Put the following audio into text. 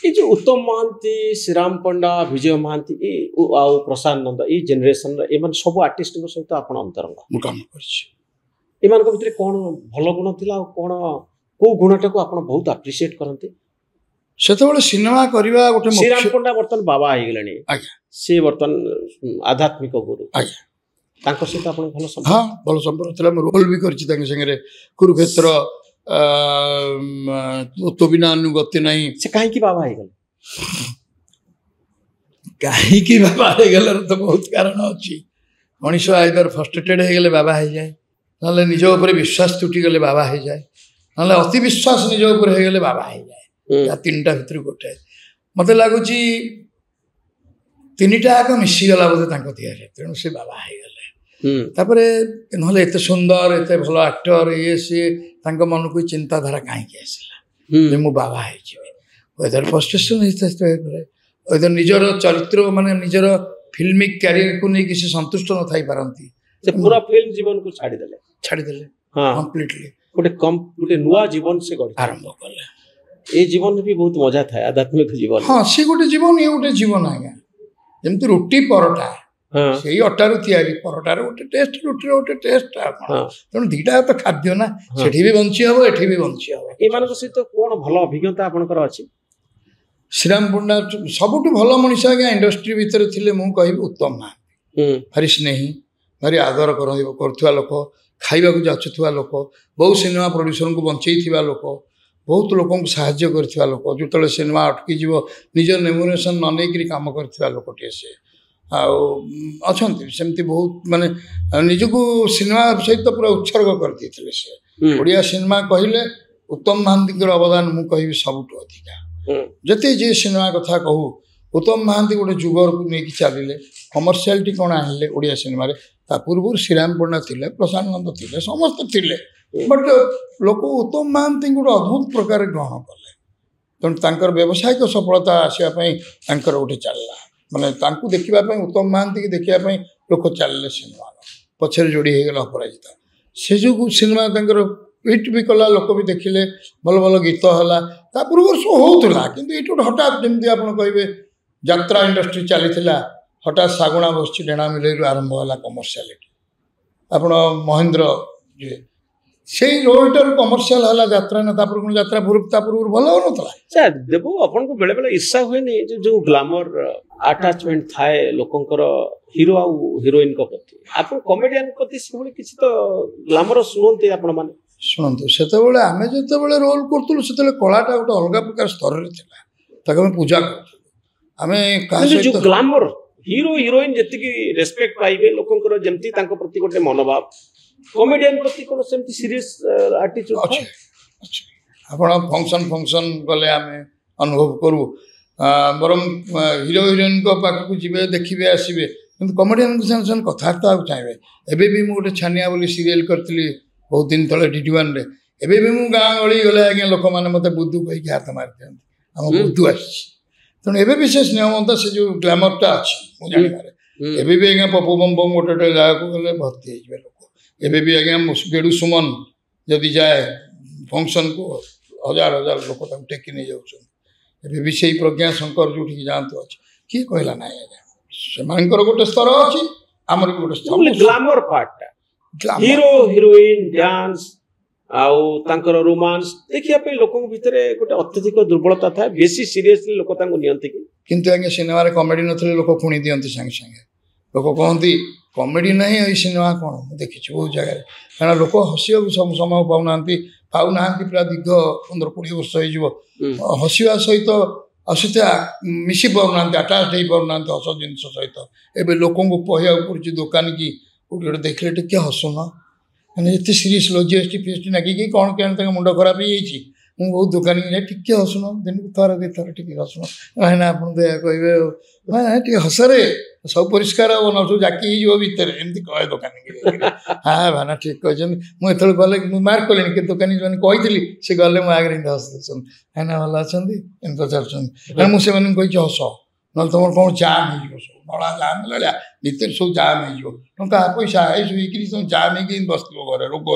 ये जो उत्तम महांती श्रीराम पंडा विजय महांती आउ प्रशांत नंद ये जेनेरेशन एमान सब आर्टिस्ट सहित आपण अंतरंग मु काम करछि एमान भितर कौन भल गुण थिला कौन को गुणटा को आपण बहुत अप्रिशिएट करंती सेतबेले सिनेमा करबा गोटे श्रीराम पंडा बर्तन बाबा आइ गेलानी आज्ञा से बर्तन आध्यात्मिक गुरु आज्ञा तांको सहित आपण भल संपर्क हाँ भल संपर्क थिला मैं रोल भी करछि तांगे संगे कुरुक्षेत्र तो बिना अनुगति नहीं से काहे की बाबा आइ गेल कहीं बाबा हो गल तो बहुत कारण अच्छी मनीष आइदर फ्रस्ट्रेटेड हो गले बाबा हो जाए ना निज उपर विश्वास तुटी गले बाबा हो जाए ना अति विश्वास निज उपर हो गले बाबा हो जाए या तीन टा भितर गोटे मत लगुच तीन टा आग मिसीगला बोधे तेणु से बाबा हो गले एत सुंदर एत भल आक्टर ये सी मन को चिंताधारा कहीं आसला मु बाबा हो फ्रस्ट्रेशन होता निजर चरित्र माने निजर फिल्मिक कैरियर को नहीं किसी संतुष्ट न थाई पारंती से पूरा फिल्म जीवन को छाड़ी देले हां कंप्लीटली गोटे नुआ जीवन से गढ़ आरंभ कले ए जीवन भी बहुत मजा था आध्यात्मिक जीवन हां से गोटे जीवन ये गोटे जीवन आज्ञा जेमति रोटी परोटा हां सेही अटारु तयारी परोटार गोटे टेस्ट रोटी गोटे टेस्ट तेणु दीटा तो खाद्य ना सेठी भी बंची हबो एठी भी बंची हबो ए मानक सहित कोन भल अभिज्ञता आपनकर अछि श्रीराम पंडा सबुठ भल मनीष आज्ञा इंडस्ट्री भितर थिले मु कहि उत्तम महांती भारी स्नेही भारी आदर करुवा लोक खाइबा को जाचुवा लोक बहुत सिनेमा प्रोड्यूसर को बंचेइथिबा लोक बहुत लोक साहाय्य करथिबा लोक जो सिनेमा अटकी जीव निज रेम्युनरेशन न नेकरी काम करथिबा लोकटे से अच्छा सेमती बहुत माने निजको सिनेमा सहित पूरा उत्सर्ग करते से ओडिया सिनेमा कहले उत्तम महांती अवदान मु कहि सबुठ अधिका जते जे सिनेमा कथा कहू उत्तम महांती गोटे जुगर को लेकिन चलिए कमर्शियालिटी कौन आनिले ओडिया सिनेमा पूर्व श्रीराम पंडा थिले प्रशांत नंद थिले समस्त थिले बट लोक उत्तम महांती गोटे अद्भुत प्रकार ग्रहण कले तेणु व्यावसायिक सफलता आसवाई गोटे चलला माने देखा उत्तम महांती की देखापी लोक चलिए सिनेमा पछरे जोड़ी हो गला अपराजिता से जो सिनेमा हिट भी कला लोक भी देखिले भल भल गीत है पूर्व शो होता कि ये हठात जमी आप कहे यात्रा इंडस्ट्री चली हठात सागुणा बस डेणा मिलू आरंभ है कमर्शियालिटी आप महेंद्र जी से रोलटार कमर्शियल है यात्रा ना यात्रा पूर्व भल हो देव आपन को बेले बेले इच्छा हुए जो ग्लैमर अटैचमेंट थाए लोकंकर हीरो आ हीरोइन को प्रति आप कॉमेडियन प्रति से किसी तो ग्लैमर सुनते आपण माने शुणु से आम जो रोल करूँ से कलाटा गोटे अलग प्रकार स्तर में पूजा कर ग्लैमर हीरो हीरोइन जी रेस्पेक्ट पाइबे लोकंकर जमती प्रति गोटे मनोभाव कॉमेडियन प्रति कोन सेमती सीरियस एटीट्यूड अच्छे आपण फंक्शन गले आम अनुभव करूँ बरम हीरो हीरोइन को पाखक जी देखिए आसबे कि कॉमेडियन के कथबार्ता चाहिए एबे भी मुझे गोटे छानिया बोली सीरियल करी बहुत दिन तले DD1 रे एबे भी मु गाँ गली गले आज्ञा लोक मैंने मत बुद्धू कही हाथ मारी दिखती आम बुद्धू आसो एबे भी से स्नेहमता से जो ग्लैमरटा अच्छी मुझे एबे भी आज्ञा पपू बम बम गोटे जगह को गले भर्ती हो लोक एबे भी आज्ञा गेडू सुमन जदि जाए फंक्शन को हजार हजार लोक टेकी नहीं जाऊँ भी से प्रज्ञा शंकर जो जातु अच्छे किए कहला ना आज्ञा से गोटे स्तर अच्छी आमर भी गोटे स्तर glamour part hero heroine dance आउ तांकर रोमांस देखिया पे लोकन भितर गोटे अत्यधिक दुर्बलता था बेसी सीरियसली लोक तांको नियंती किंतु आगे सिनेमा रे कॉमेडी नथले लोक खुणी दियंती संगे संगे लोक कहंती कॉमेडी नहीं ए सिनेमा कोन देखि बहुत जगह कारण लोक हसियो समय पाउना पूरा दीर्घ 15-20 वर्ष हो हसिया सहित असुता मिसी पाउना अटैच हो पाउना हस जिनस सहित एबे लोक पढ़िया पड़ी दुकान की गोटे देखले टे हसुन मैंने ये सीरीयस लो जीएसटी फीएसटी नागिक कौन क्या मुंड खराब हो जाइए मुझे बहुत दुकान टी हसुन दिन को थर दे थर टी हसुन ना आप कहे टी हसरे सब परिष्कार हम न सब जाकी हो भितर एमती कहे दुकान हाँ भाना ठीक कहते मुझे गले मार्क कले कि दुकानी जो कही से गले मो आगे हस दे है ना भल अच्छा एम पचार मुझे हस ना तुम कौन जाम हो सब नड़ा जाम लड़ा भितर सब जाम हो पैसा सब जाम हो बस घर रोग हो